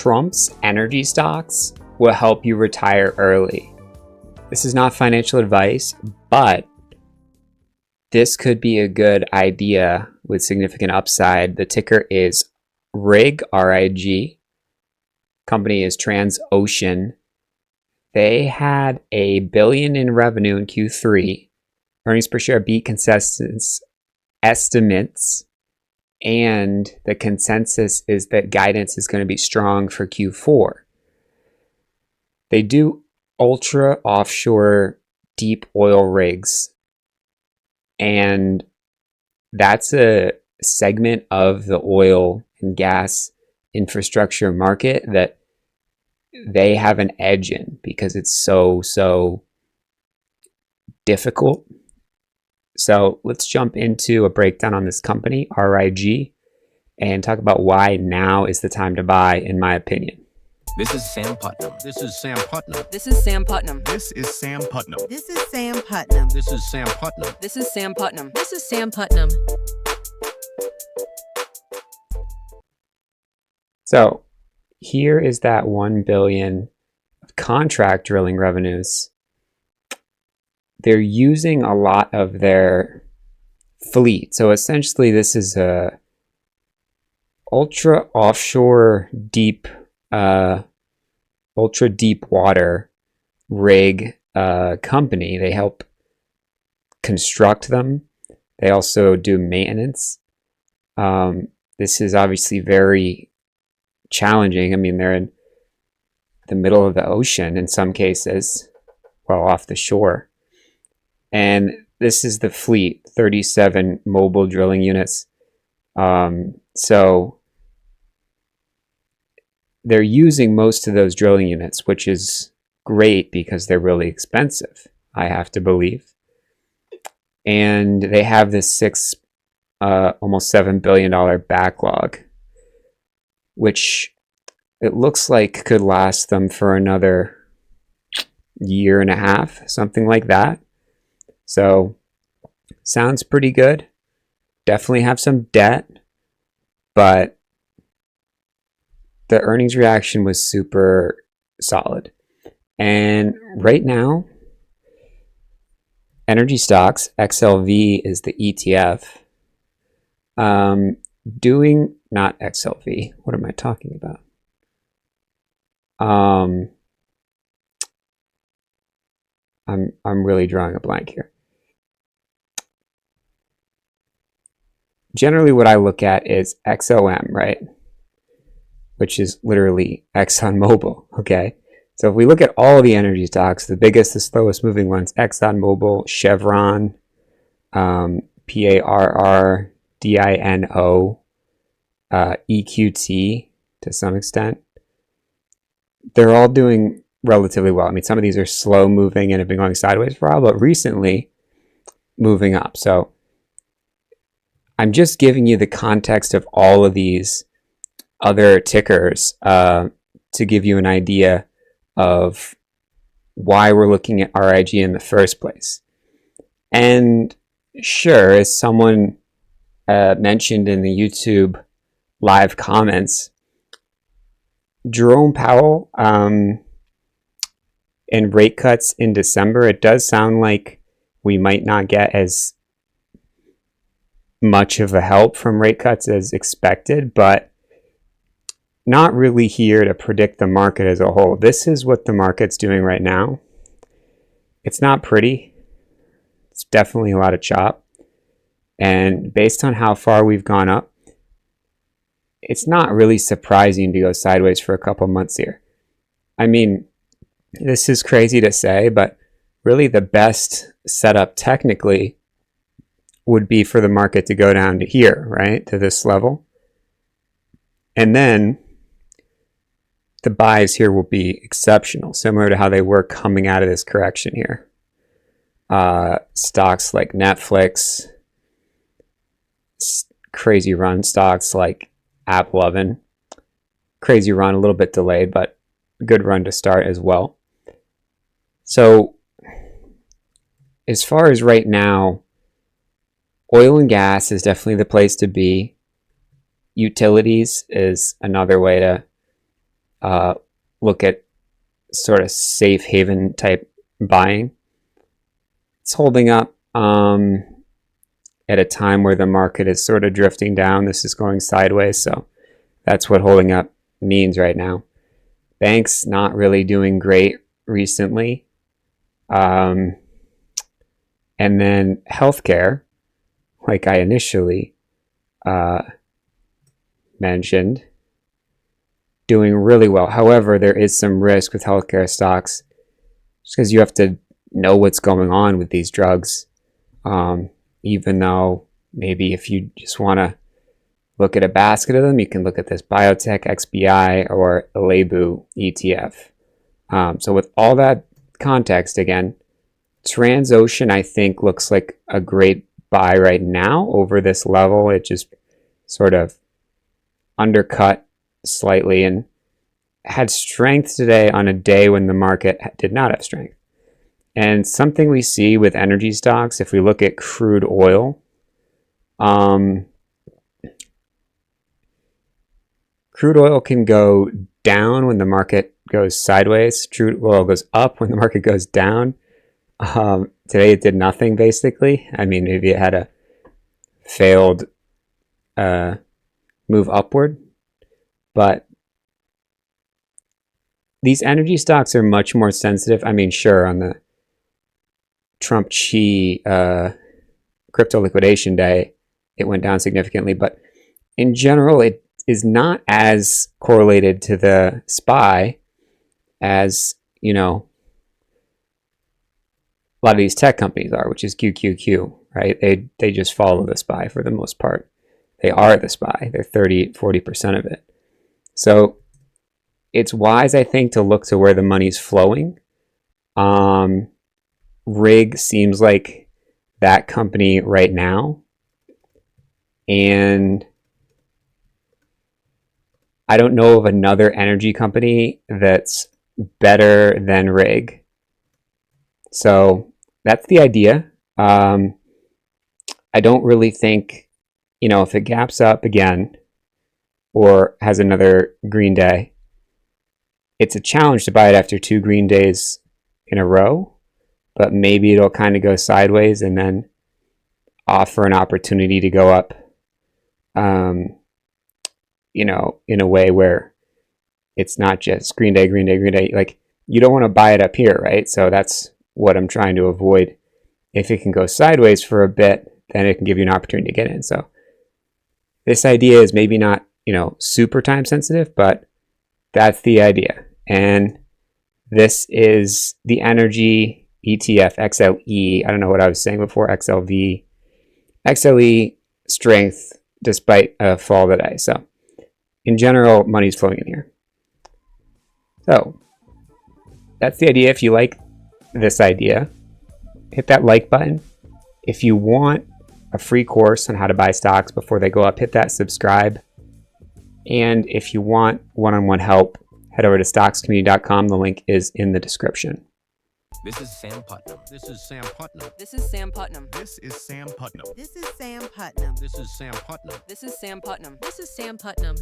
Trump's energy stocks will help you retire early. This is not financial advice, but this could be a good idea with significant upside. The ticker is RIG, R-I-G. Company is Transocean. They had $1 billion in revenue in Q3. Earnings per share beat consensus estimates. And the consensus is that guidance is going to be strong for Q4. They do ultra offshore deep oil rigs. And that's a segment of the oil and gas infrastructure market that they have an edge in because it's so difficult. So let's jump into a breakdown on this company, RIG, and talk about why now is the time to buy, in my opinion. This is Sam Putnam. This is Sam Putnam. This is Sam Putnam. This is Sam Putnam. This is Sam Putnam. This is Sam Putnam. This is Sam Putnam. This is Sam Putnam. So here is that $1 billion of contract drilling revenues. They're using a lot of their fleet. So essentially this is a ultra offshore deep, ultra deep water rig company. They help construct them. They also do maintenance. This is obviously very challenging. I mean, they're in the middle of the ocean in some cases, well, off the shore. And this is the fleet, 37 mobile drilling units. So they're using most of those drilling units, which is great because they're really expensive, I have to believe. And they have this almost $7 billion backlog, which it looks like could last them for another year and a half, something like that. So sounds pretty good. Definitely have some debt, but the earnings reaction was super solid. And right now, energy stocks, XLV is the ETF, doing, not XLV, what am I talking about? I'm really drawing a blank here. Generally what I look at is XOM, right? Which is literally ExxonMobil, okay? So if we look at all the energy stocks, the biggest, the slowest moving ones, ExxonMobil, Chevron, PARR, DINO, EQT to some extent, they're all doing relatively well. I mean, some of these are slow moving and have been going sideways for a while, but recently moving up. So I'm just giving you the context of all of these other tickers to give you an idea of why we're looking at RIG in the first place. And sure, as someone mentioned in the YouTube live comments, Jerome Powell and rate cuts in December, it does sound like we might not get as much of a help from rate cuts as expected, but not really here to predict the market as a whole. This is what the market's doing right now. It's not pretty. It's definitely a lot of chop. And based on how far we've gone up, it's not really surprising to go sideways for a couple months here. I mean, this is crazy to say, but really the best setup technically would be for the market to go down to here, right? To this level. And then the buys here will be exceptional, similar to how they were coming out of this correction here. Stocks like Netflix, crazy run. Stocks like AppLovin, crazy run, a little bit delayed, but good run to start as well. So as far as right now, oil and gas is definitely the place to be. Utilities is another way to look at sort of safe haven type buying. It's holding up at a time where the market is sort of drifting down. This is going sideways, so that's what holding up means right now. Banks not really doing great recently. And then healthcare, like I initially mentioned, doing really well. However, there is some risk with healthcare stocks just because you have to know what's going on with these drugs. Even though maybe if you just want to look at a basket of them, you can look at this biotech XBI or Lebu ETF. So with all that context, again, Transocean I think looks like a great buy right now over this level. It just sort of undercut slightly and had strength today on a day when the market did not have strength. And something we see with energy stocks, if we look at crude oil, crude oil can go down when the market goes sideways. Crude oil goes up when the market goes down. Today it did nothing basically. I mean, maybe it had a failed move upward, but these energy stocks are much more sensitive. I mean, sure, on the Trump Chi crypto liquidation day, it went down significantly, but in general, it is not as correlated to the SPY as, you know, a lot of these tech companies are, which is QQQ, right? They just follow the SPY for the most part. They are the SPY. They're 30-40% of it. So it's wise, I think, to look to where the money's flowing. Rig seems like that company right now. And I don't know of another energy company that's better than Rig. So that's the idea. I don't really think, you know, if it gaps up again or has another green day, it's a challenge to buy it after 2 green days in a row, but maybe it'll kind of go sideways and then offer an opportunity to go up, you know, in a way where it's not just green day, green day, green day. Like, you don't want to buy it up here, right? So that's what I'm trying to avoid. If it can go sideways for a bit, then it can give you an opportunity to get in. So this idea is maybe not, you know, super time sensitive, but that's the idea. And this is the energy ETF XLE. I don't know what I was saying before, XLV. XLE strength despite a fall today. So in general, money's flowing in here. So that's the idea. If you like this idea, hit that like button. If you want a free course on how to buy stocks before they go up, hit that subscribe. And if you want one-on-one help, head over to stockscommunity.com. The link is in the description. This is Sam Putnam. This is Sam Putnam. This is Sam Putnam. This is Sam Putnam. This is Sam Putnam. This is Sam Putnam. This is Sam Putnam. This is Sam Putnam.